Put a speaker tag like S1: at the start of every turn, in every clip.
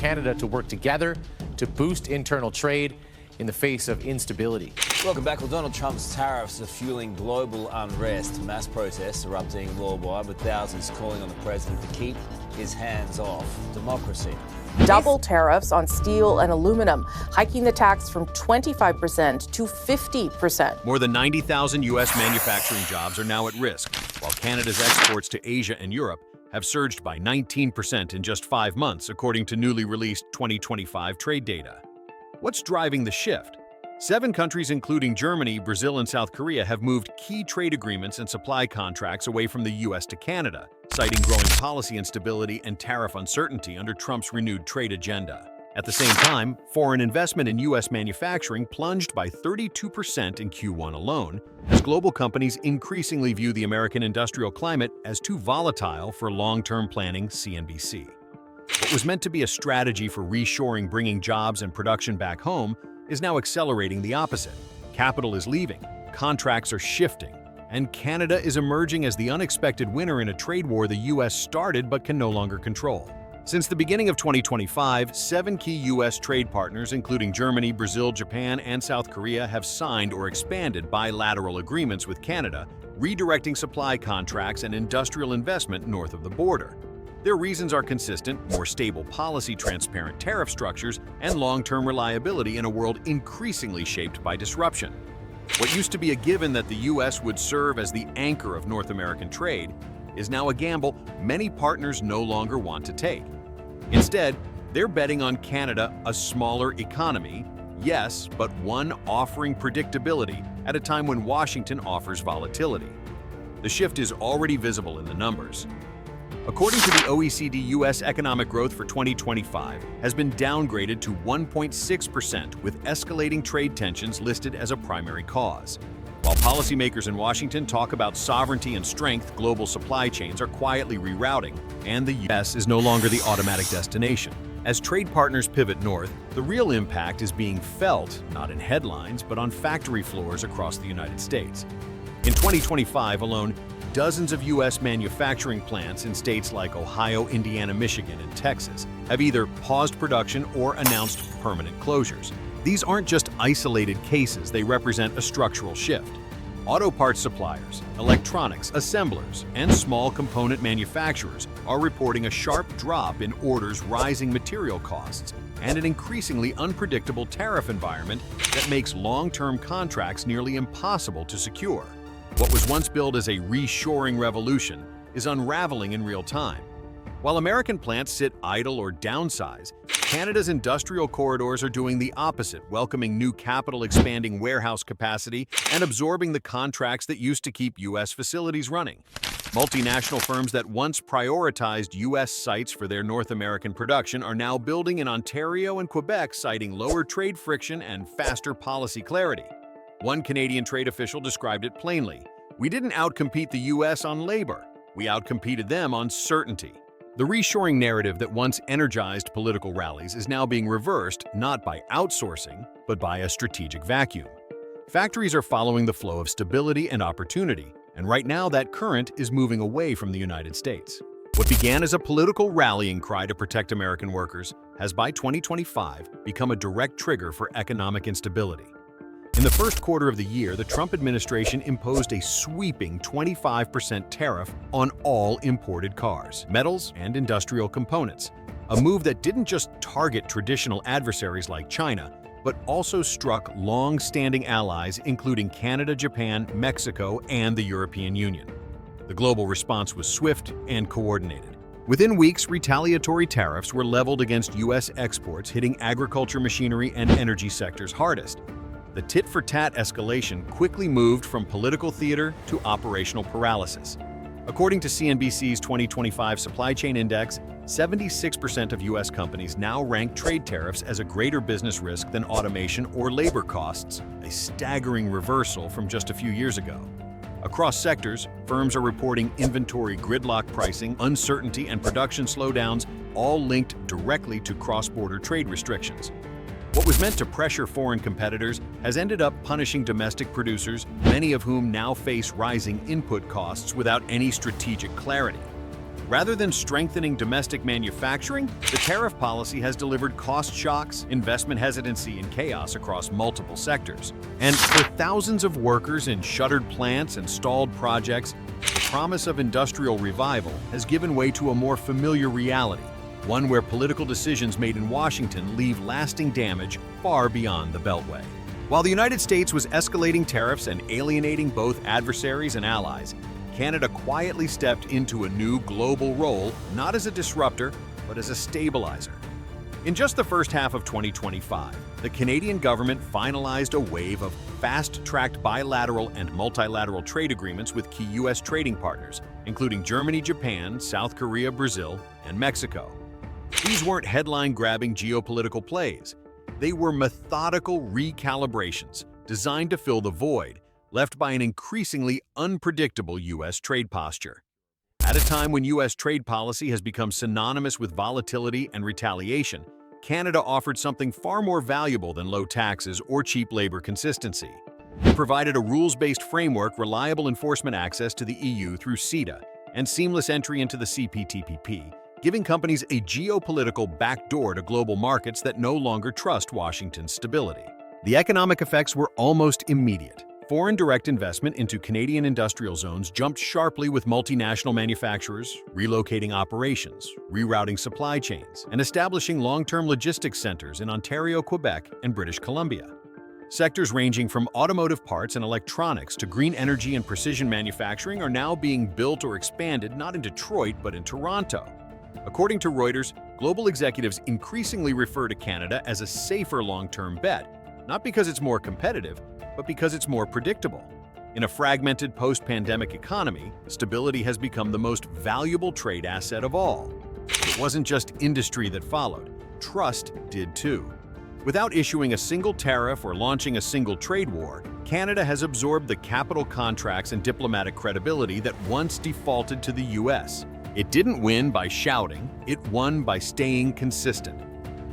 S1: Canada to work together to boost internal trade in the face of instability.
S2: Welcome back. Well, Donald Trump's tariffs are fueling global unrest. Mass protests erupting worldwide, with thousands calling on the president to keep his hands off democracy.
S3: Double tariffs on steel and aluminum, hiking the tax from 25% to 50%.
S4: More than 90,000 U.S. manufacturing jobs are now at risk, while Canada's exports to Asia and Europe have surged by 19% in just 5 months, according to newly released 2025 trade data. What's driving the shift? 7 countries, including Germany, Brazil, and South Korea, have moved key trade agreements and supply contracts away from the U.S. to Canada, citing growing policy instability and tariff uncertainty under Trump's renewed trade agenda. At the same time, foreign investment in U.S. manufacturing plunged by 32% in Q1 alone, as global companies increasingly view the American industrial climate as too volatile for long-term planning, CNBC. What was meant to be a strategy for reshoring, bringing jobs and production back home, is now accelerating the opposite. Capital is leaving, contracts are shifting, and Canada is emerging as the unexpected winner in a trade war the U.S. started but can no longer control. Since the beginning of 2025, 7 key U.S. trade partners, including Germany, Brazil, Japan, and South Korea, have signed or expanded bilateral agreements with Canada, redirecting supply contracts and industrial investment north of the border. Their reasons are consistent: more stable policy, transparent tariff structures, and long-term reliability in a world increasingly shaped by disruption. What used to be a given that the U.S. would serve as the anchor of North American trade is now a gamble many partners no longer want to take. Instead, they're betting on Canada, a smaller economy, yes, but one offering predictability at a time when Washington offers volatility. The shift is already visible in the numbers. According to the OECD, U.S. economic growth for 2025 has been downgraded to 1.6%, with escalating trade tensions listed as a primary cause. While policymakers in Washington talk about sovereignty and strength, global supply chains are quietly rerouting, and the U.S. is no longer the automatic destination. As trade partners pivot north, the real impact is being felt, not in headlines, but on factory floors across the United States. In 2025 alone, dozens of U.S. manufacturing plants in states like Ohio, Indiana, Michigan, and Texas have either paused production or announced permanent closures. These aren't just isolated cases, they represent a structural shift. Auto parts suppliers, electronics, assemblers, and small component manufacturers are reporting a sharp drop in orders, rising material costs, and an increasingly unpredictable tariff environment that makes long-term contracts nearly impossible to secure. What was once billed as a reshoring revolution is unraveling in real time. While American plants sit idle or downsize, Canada's industrial corridors are doing the opposite, welcoming new capital, expanding warehouse capacity, and absorbing the contracts that used to keep U.S. facilities running. Multinational firms that once prioritized U.S. sites for their North American production are now building in Ontario and Quebec, citing lower trade friction and faster policy clarity. One Canadian trade official described it plainly: "We didn't outcompete the U.S. on labor, we outcompeted them on certainty." The reshoring narrative that once energized political rallies is now being reversed, not by outsourcing, but by a strategic vacuum. Factories are following the flow of stability and opportunity, and right now that current is moving away from the United States. What began as a political rallying cry to protect American workers has by 2025 become a direct trigger for economic instability. In the first quarter of the year, the Trump administration imposed a sweeping 25% tariff on all imported cars, metals, and industrial components, a move that didn't just target traditional adversaries like China, but also struck long-standing allies including Canada, Japan, Mexico, and the European Union. The global response was swift and coordinated. Within weeks, retaliatory tariffs were leveled against U.S. exports, hitting agriculture, machinery, and energy sectors hardest. The tit-for-tat escalation quickly moved from political theater to operational paralysis. According to CNBC's 2025 Supply Chain Index, 76% of U.S. companies now rank trade tariffs as a greater business risk than automation or labor costs, a staggering reversal from just a few years ago. Across sectors, firms are reporting inventory gridlock pricing, uncertainty, and production slowdowns, all linked directly to cross-border trade restrictions. What was meant to pressure foreign competitors has ended up punishing domestic producers, many of whom now face rising input costs without any strategic clarity. Rather than strengthening domestic manufacturing, the tariff policy has delivered cost shocks, investment hesitancy, and chaos across multiple sectors. And for thousands of workers in shuttered plants and stalled projects, the promise of industrial revival has given way to a more familiar reality, one where political decisions made in Washington leave lasting damage far beyond the Beltway. While the United States was escalating tariffs and alienating both adversaries and allies, Canada quietly stepped into a new global role, not as a disruptor, but as a stabilizer. In just the first half of 2025, the Canadian government finalized a wave of fast-tracked bilateral and multilateral trade agreements with key U.S. trading partners, including Germany, Japan, South Korea, Brazil, and Mexico. These weren't headline-grabbing geopolitical plays. They were methodical recalibrations designed to fill the void left by an increasingly unpredictable U.S. trade posture. At a time when U.S. trade policy has become synonymous with volatility and retaliation, Canada offered something far more valuable than low taxes or cheap labor consistency. It provided a rules-based framework, reliable enforcement access to the EU through CITE, and seamless entry into the CPTPP, giving companies a geopolitical backdoor to global markets that no longer trust Washington's stability. The economic effects were almost immediate. Foreign direct investment into Canadian industrial zones jumped sharply, with multinational manufacturers relocating operations, rerouting supply chains, and establishing long-term logistics centers in Ontario, Quebec, and British Columbia. Sectors ranging from automotive parts and electronics to green energy and precision manufacturing are now being built or expanded not in Detroit but in Toronto. According to Reuters, global executives increasingly refer to Canada as a safer long-term bet, not because it's more competitive, but because it's more predictable. In a fragmented post-pandemic economy, stability has become the most valuable trade asset of all. It wasn't just industry that followed, trust did too. Without issuing a single tariff or launching a single trade war, Canada has absorbed the capital contracts and diplomatic credibility that once defaulted to the US. It didn't win by shouting, it won by staying consistent.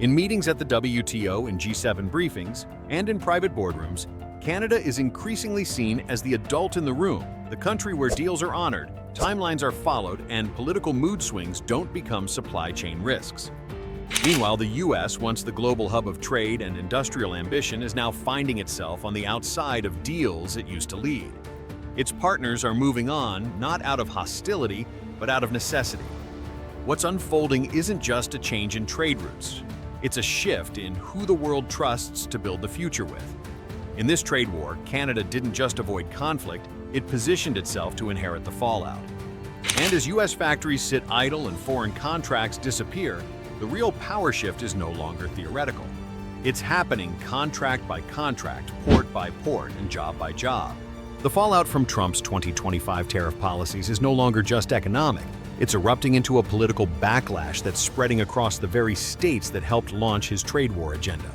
S4: In meetings at the WTO and G7 briefings, and in private boardrooms, Canada is increasingly seen as the adult in the room, the country where deals are honored, timelines are followed, and political mood swings don't become supply chain risks. Meanwhile, the U.S., once the global hub of trade and industrial ambition, is now finding itself on the outside of deals it used to lead. Its partners are moving on, not out of hostility, but out of necessity. What's unfolding isn't just a change in trade routes. It's a shift in who the world trusts to build the future with. In this trade war, Canada didn't just avoid conflict, it positioned itself to inherit the fallout. And as U.S. factories sit idle and foreign contracts disappear, the real power shift is no longer theoretical. It's happening contract by contract, port by port, and job by job. The fallout from Trump's 2025 tariff policies is no longer just economic. It's erupting into a political backlash that's spreading across the very states that helped launch his trade war agenda.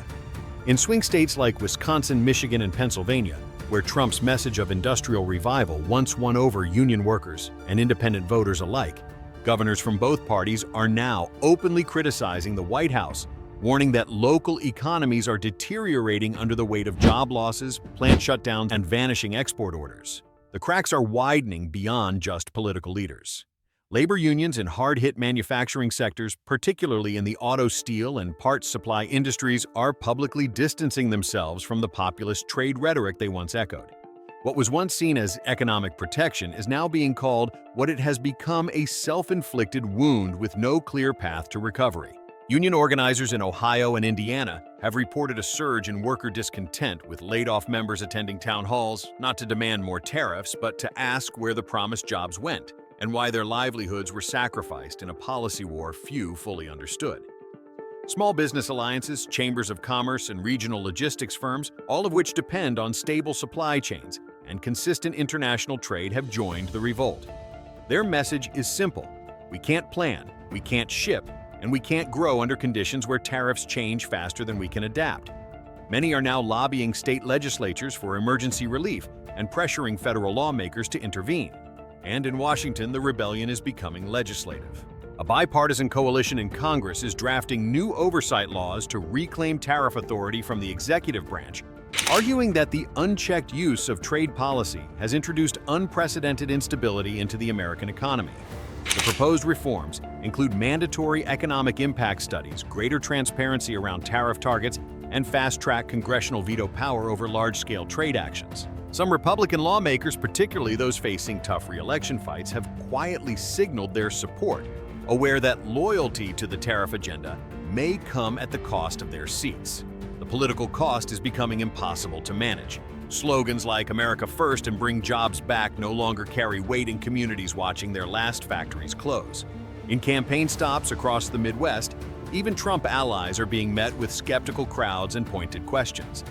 S4: In swing states like Wisconsin, Michigan, and Pennsylvania, where Trump's message of industrial revival once won over union workers and independent voters alike, governors from both parties are now openly criticizing the White House, warning that local economies are deteriorating under the weight of job losses, plant shutdowns, and vanishing export orders. The cracks are widening beyond just political leaders. Labor unions in hard-hit manufacturing sectors, particularly in the auto, steel, and parts supply industries, are publicly distancing themselves from the populist trade rhetoric they once echoed. What was once seen as economic protection is now being called what it has become: a self-inflicted wound with no clear path to recovery. Union organizers in Ohio and Indiana have reported a surge in worker discontent, with laid-off members attending town halls, not to demand more tariffs, but to ask where the promised jobs went, and why their livelihoods were sacrificed in a policy war few fully understood. Small business alliances, chambers of commerce, and regional logistics firms, all of which depend on stable supply chains and consistent international trade, have joined the revolt. Their message is simple: we can't plan, we can't ship, and we can't grow under conditions where tariffs change faster than we can adapt. Many are now lobbying state legislatures for emergency relief and pressuring federal lawmakers to intervene. And in Washington, the rebellion is becoming legislative. A bipartisan coalition in Congress is drafting new oversight laws to reclaim tariff authority from the executive branch, arguing that the unchecked use of trade policy has introduced unprecedented instability into the American economy. The proposed reforms include mandatory economic impact studies, greater transparency around tariff targets, and fast-track congressional veto power over large-scale trade actions. Some Republican lawmakers, particularly those facing tough re-election fights, have quietly signaled their support, aware that loyalty to the tariff agenda may come at the cost of their seats. The political cost is becoming impossible to manage. Slogans like "America First" and "Bring Jobs Back" no longer carry weight in communities watching their last factories close. In campaign stops across the Midwest, even Trump allies are being met with skeptical crowds and pointed questions.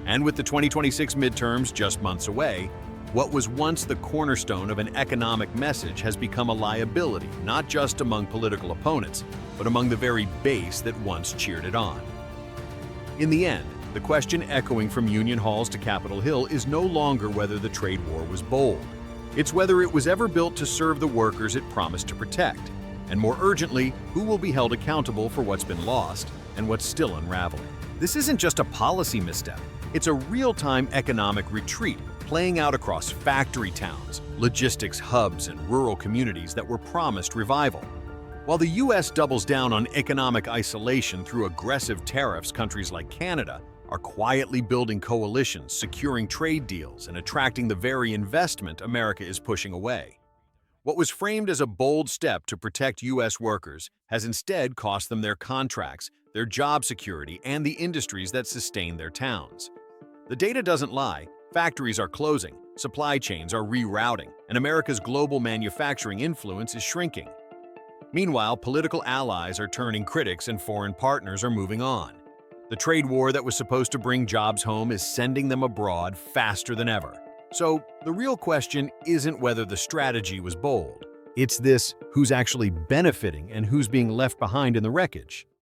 S4: And with the 2026 midterms just months away, what was once the cornerstone of an economic message has become a liability, not just among political opponents, but among the very base that once cheered it on. In the end, the question echoing from Union Halls to Capitol Hill is no longer whether the trade war was bold. It's whether it was ever built to serve the workers it promised to protect. And more urgently, who will be held accountable for what's been lost and what's still unraveling. This isn't just a policy misstep. It's a real-time economic retreat playing out across factory towns, logistics hubs, and rural communities that were promised revival. While the U.S. doubles down on economic isolation through aggressive tariffs, countries like Canada are quietly building coalitions, securing trade deals, and attracting the very investment America is pushing away. What was framed as a bold step to protect U.S. workers has instead cost them their contracts, their job security, and the industries that sustain their towns. The data doesn't lie. Factories are closing, supply chains are rerouting, and America's global manufacturing influence is shrinking. Meanwhile, political allies are turning critics and foreign partners are moving on. The trade war that was supposed to bring jobs home is sending them abroad faster than ever. So, the real question isn't whether the strategy was bold. It's this: who's actually benefiting and who's being left behind in the wreckage?